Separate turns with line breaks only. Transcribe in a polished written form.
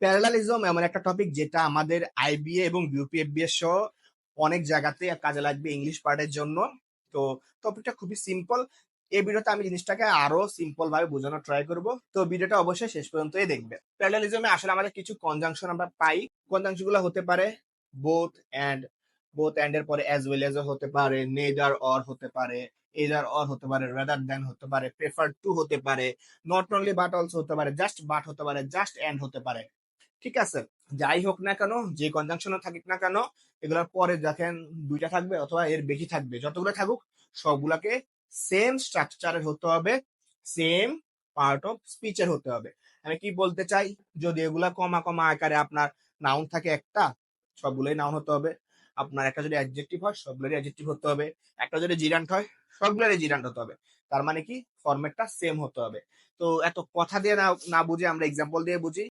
Parallelism এমন একটা topic যেটা আমাদের আইবিএ এবং বিউপিএফবিএ সহ অনেক জায়গাতে কাজে লাগবে ইংলিশ পার্টের জন্য। তো টপিকটা খুবই সিম্পল। এই ভিডিওতে আমি জিনিসটাকে আরো সিম্পল ভাবে বোঝানোর ট্রাই করব। তো ভিডিওটা অবশ্যই শেষ পর্যন্তই দেখবে। প্যারালালিজমে আসলে আমাদের কিছু কনজাংশন আমরা পাই। কনজাংশন গুলো হতে পারে বোথ এন্ড, বোথ এন্ড এর পরে অ্যাজ ওয়েল এজ হতে পারে, নেদার অর হতে পারে, এদার অর হতে পারে, রাদার দ্যান হতে পারে, প্রেফার টু হতে পারে, নট অনলি বাট অলসো হতে পারে, জাস্ট বাট হতে পারে, জাস্ট এন্ড হতে পারে। ঠিক আছে, যাই হোক না কেন, যে কনজাংশনও থাকুক না কেন, এগুলোর পরে দেখেন দুইটা থাকবে অথবা এর বেশি থাকবে, যতগুলো থাকুক সবগুলাকে সেম স্ট্রাকচারের হতে হবে, সেম পার্ট অফ স্পিচের হতে হবে। আমি কি বলতে চাই, যদি এগুলা কমা কমা আকারে আপনার নাউন থাকে একটা, সবগুলোই নাউন হতে হবে। আপনার একটা যদি অ্যাডজেক্টিভ হয় সবগুলোরই অ্যাডজেক্টিভ হতে হবে। একটা যদি জিরান্ট হয় সবগুলোরই জিরান্ট হতে হবে। তার মানে কি ফরম্যাটটা সেম হতে হবে। তো এত কথা দিয়ে না না বুঝে আমরা এক্সাম্পল দিয়ে বুঝি।